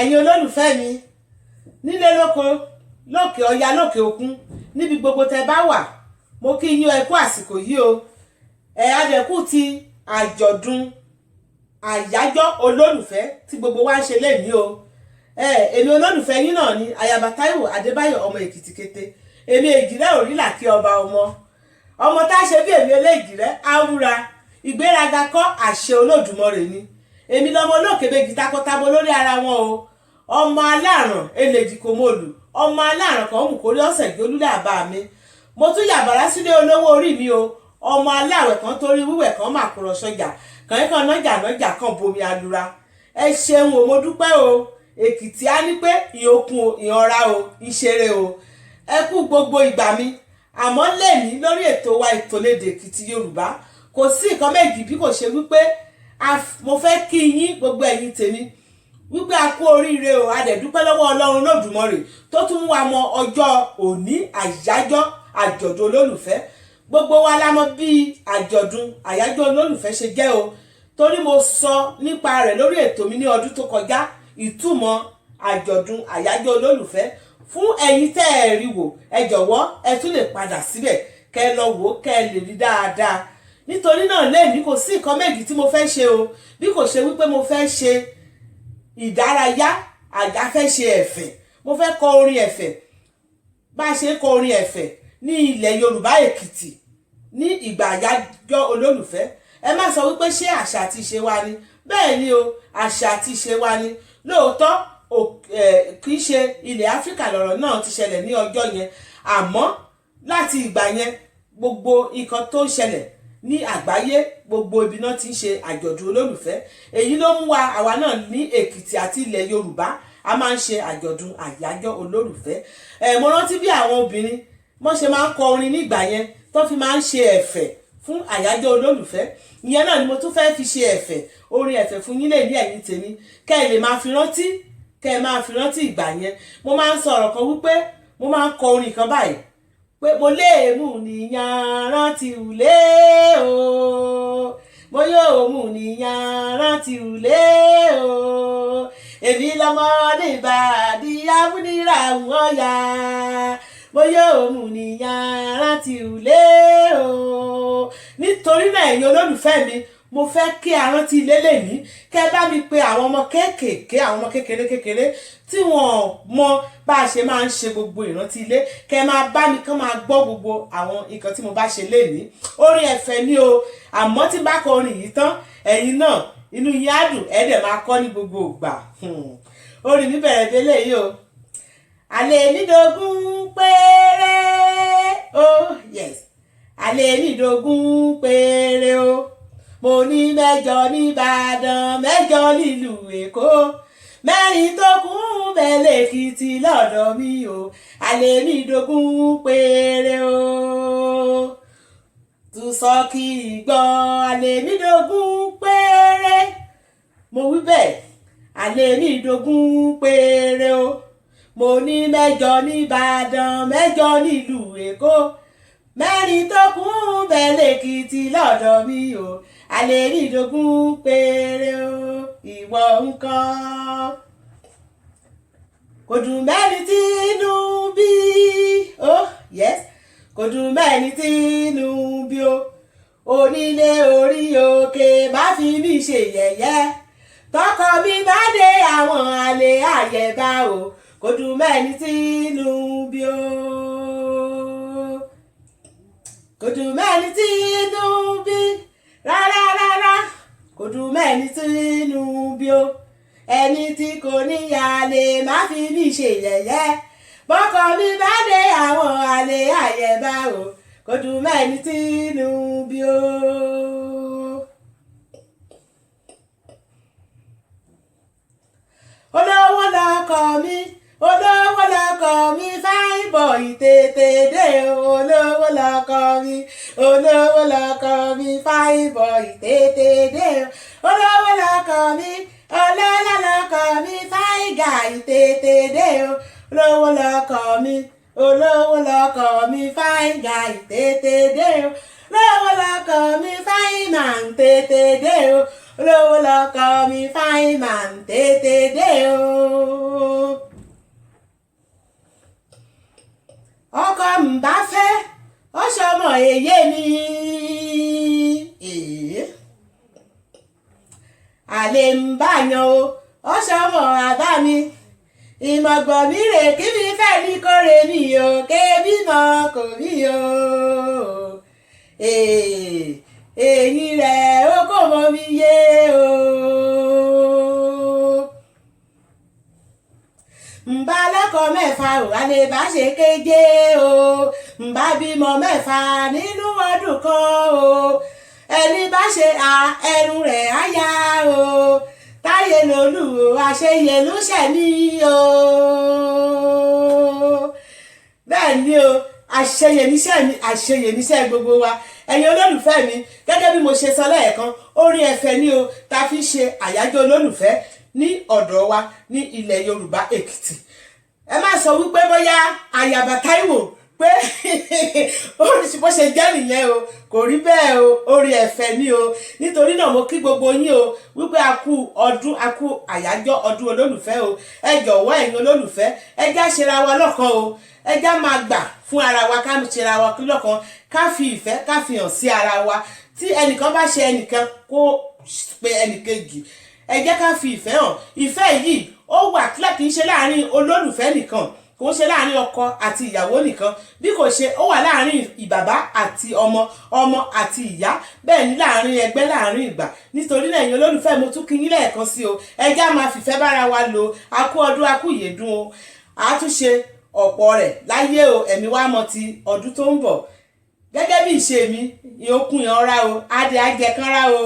ẹ̀yin olólùfẹ́ mi nílé lóko lókè ọya lókè òkun níbi gbogbo tẹ́ bá wà mo kí yín ẹ kú àsìkò yìí o adẹ̀kù ti àjọ̀dún àyájọ́ olólùfẹ́ tí gbogbo wa ń ṣe lénìí o èmi olólùfẹ́ yín náà ni ayaba Táíwò Adébáyọ̀ ọmọ Èkìtì kété èmi èjìrẹ́ òrìlà kí ọba ọmọ tá a ṣe bí èmi eléjìrẹ́ awúra ìgbéraga kọ́ àṣẹ Olódùmarè ni èmi lọmọ olókè méjì takọtabo lórí ara wọn o ọmọ aláràn eléjì kò mọ olù ọmọ aláràn kan mú kórí ọ̀sẹ̀ gbólúlẹ̀ àbá mi mo tún yàbàrá sílé olówó orí mi o ọmọ aláwẹ̀ kan torí wíwẹ̀ kan mà kúrọ̀ sọ́jà kan nájà kan bomi alura ẹ ṣeun o mo dúpẹ́ o Èkìtì á ní pé ìyókùn o ìyanra o ìṣeré o ẹ kú gbogbo ìgbà mi àmọ́ lẹ́ni lórí ètò wa ìtòlédè Èkìtì Yorùbá kò sí nǹkan méjì bí kò ṣe wípé mo fẹ́ kí yín gbogbo ẹ̀yin tèmi wípé a kú oríire o a dẹ̀ dúpẹ́ lọ́wọ́ Ọlọ́run Olódùmarè tó tún mú wa mọ ọjọ́ òní àyájọ́ àjọ̀dún olólùfẹ́ gbogbo wa la mọ̀ bí àjọ̀dún àyájọ́ olólùfẹ́ ṣe jẹ́ o torí mo sọ nípa rẹ̀ lórí ètò mi ní ọdún tó kọjá ìtumọ̀ àjọ̀dún àyájọ́ olólùfẹ́ fún ẹ̀yin tẹ́ ẹ rí wò ẹ jọ̀wọ́ ẹ tún lè padà síbẹ̀ kẹ́ lọ wò kẹ́ lè rí dáadáa nítorí náà lẹ́yìn kò sí nǹkan méjì tí mo fẹ́ ṣe o bí kò ṣe wípé mo fẹ́ ṣe ìdárayá àjà fẹ́ ṣe ẹ̀fẹ̀ mo fẹ́ kọ orin ẹ̀fẹ̀ bá a ṣe kọ orin ẹ̀fẹ̀ ní ilẹ̀ Yorùbá Èkìtì ní ìgbà àyájọ́ olólùfẹ́ ẹ má sọ wípé ṣé àṣà àti ìṣe wa ni bẹ́ẹ̀ ni o àṣà àti ìṣe wa ni lóòótọ́ kì í ṣe ilẹ̀ Áfíríkà lọ̀rọ̀ náà ti ṣẹlẹ̀ ní ọjọ́ yẹn àmọ́ láti ìgbà yẹn gbogbo nǹkan tó ń ṣẹlẹ̀ ní àgbáyé gbogbo ibi náà ti ń ṣe àjọ̀dún olólùfẹ́ èyí ló mú wa àwa náà ní Èkìtì àti ilẹ̀ Yorùbá a máa ń ṣe àjọ̀dún àyájọ́ olólùfẹ́ mo rántí bí àwọn obìnrin wọ́n ṣe máa ń kọ orin nígbà yẹn tó fi máa ń ṣe ẹ̀fẹ̀ fún àyájọ́ olólùfẹ́ ìyẹn náà ni mo tún fẹ́ fi ṣe ẹ̀fẹ̀ orin ẹ̀fẹ̀ fún yín lè ní ẹ̀yin tèmi kẹ́ ẹ lè máa fi rántí ìgbà yẹn mo máa ń sọ ọ̀rọ̀ kan wípé mo máa ń kọ orin kan báyìí pé mo lè mú nìyàn rántí ulé o mo yóò mú nìyàn rántí ulé o èmi lọmọdé ìbàdí abúdíra wọn yá mo yóò mú nìyàn rántí ulé o nítorí náà ẹ̀yin olólùfẹ́ mi mo fẹ́ kí a rántí ilé lẹ́yìn kẹ́ bá mi pe àwọn ọmọ kéékèèké àwọn ọmọ kékeré tí wọ́n mọ bá a ṣe máa ń ṣe gbogbo ìrántí ilé kẹ́ máa bá mi kán máa gbọ́ gbogbo àwọn nǹkan tí mo bá ṣe lẹ́yìn orin ẹ̀fẹ̀ ni o àmọ́ tí bá kọ orin yìí tán ẹ̀yin náà inú yín á dùn ẹ̀ dẹ̀ máa kọ́ ní gbogbo ìgbà orin mi bẹ̀rẹ̀ délé yìí o àlè nídògún péré oh yes àlè nídògún péré o mo ní mẹ́jọ nìbàdàn mẹ́jọ nílùú Èkó mẹ́rin tó kún bẹ́lẹ̀ Èkìtì lọ́dọ̀ mi o àlè nídògún péré o tún sọ kí gbọ́ àlè nídògún péré mo wí bẹ́ẹ̀ àlè nídògún péré o mo ní mẹ́jọ nìbàdàn mẹ́jọ nílùú Èkó mẹ́rin tó kún bẹ́lẹ̀ Èkìtì lọ́dọ̀ mi o àlè nídògún péré o ìwọ ńkọ́ kò dùn mẹ́rin tínú bí oh yes kò dùn mẹ́rin tínú bí o onílé orí òkè má fi mí ṣe yẹ̀yẹ́ tọkọ mi bá dé àwọn àlè àyẹ̀bá o kò dùn mẹ́rin tínú bí o kò dùn mẹ́rin tínú bí rárá kò dùn mẹ́rin tínú bí o ẹni tí kò níyà lè má fi mí ṣe yẹ̀yẹ́ bọ́kọ mi bá dé àwọn àlè àyẹ̀bá o kò dùn mẹ́rin tínú bí o. olówó lọkọ mi fine boy tètè dé olówó lọkọ mi fine boy tètè dé olówó lọkọ mi ọlọ́lá lọkọ mi fine guy tètè dé olówó lọkọ mi fine guy tètè dé olówó lọkọ mi fine man tètè dé olówó lọkọ mi fine man tètè dé o. ọkọ ń bá fẹ́ ó ṣọmọ èyé mi àlè ń báyan o ó ṣọmọ àbá mi ìmọ̀gbọ̀n mi rè kí mi fẹ́ ní kórè mi o kébí mọ kò mí o èyí rẹ̀ ó kò mọ mi yé o. ǹbá lọ́kọ mẹ́fà ò wá lè bá ṣe kéje o ǹbá bímọ mẹ́fà nínú ọdún kan o ẹni bá ṣe ẹnu rẹ̀ á yá o táyé lolú o àṣeyẹ ló ṣẹ̀ ní o. bẹ́ẹ̀ ni o àṣeyẹ níṣẹ́ mi àṣeyẹ níṣẹ́ gbogbo wa ẹ̀yin olólùfẹ́ mi gẹ́gẹ́ bí mo ṣe sọ lẹ́ẹ̀kan orin ẹ̀fẹ̀ ni o tá a fi ṣe àyájọ́ olólùfẹ́ ní ọ̀dọ̀ wa ní ilẹ̀ Yorùbá Èkìtì. ẹ má sọ wípé bóyá àyàbá Táíwò pé bó ṣe jẹ́ nìyẹn o kò rí bẹ́ẹ̀ o orin ẹ̀fẹ̀ ni o nítorí náà mo kí gbogbo yín o wípé a kú ọdún a kú àyájọ́ ọdún olólùfẹ́ o ẹ jọ̀wọ́ ẹ̀yin olólùfẹ́ ẹ já ṣera wa lọ́kan o ẹ já máa gbà fún ara wa ká ṣera wa lọ́kan ká fi ìfẹ́ ká fi hàn sí ara wa tí ẹnìkan bá ṣe ẹnìkan kó pe ẹnìkejì ẹ jẹ́ ká fi ìfẹ́ hàn ìfẹ́ yìí ó wà kílẹ̀ kì í ṣe láàrin olólùfẹ́ nìkan kò ń ṣe láàrin ọkọ àti ìyàwó nìkan bí kò ṣe ó wà láàrin ìbàbá àti ọmọ ọmọ àti ìyá bẹ́ẹ̀ ni láàrin ẹgbẹ́ láàrin ìgbà nítorí náà ẹ̀yin olólùfẹ́ mo tún kí yín lẹ́ẹ̀kan sí o ẹ já máa fìfẹ́ bára wa lò a kú ọdún a kú ìyèdún o a tún ṣe ọ̀pọ̀ rẹ̀ láyé o ẹ̀mí wa mọ ti ọdún tó ń bọ̀ gẹ́gẹ́ bí ìṣe mi ìyókùn yẹn ọ̀rá o adé ajẹkánra o.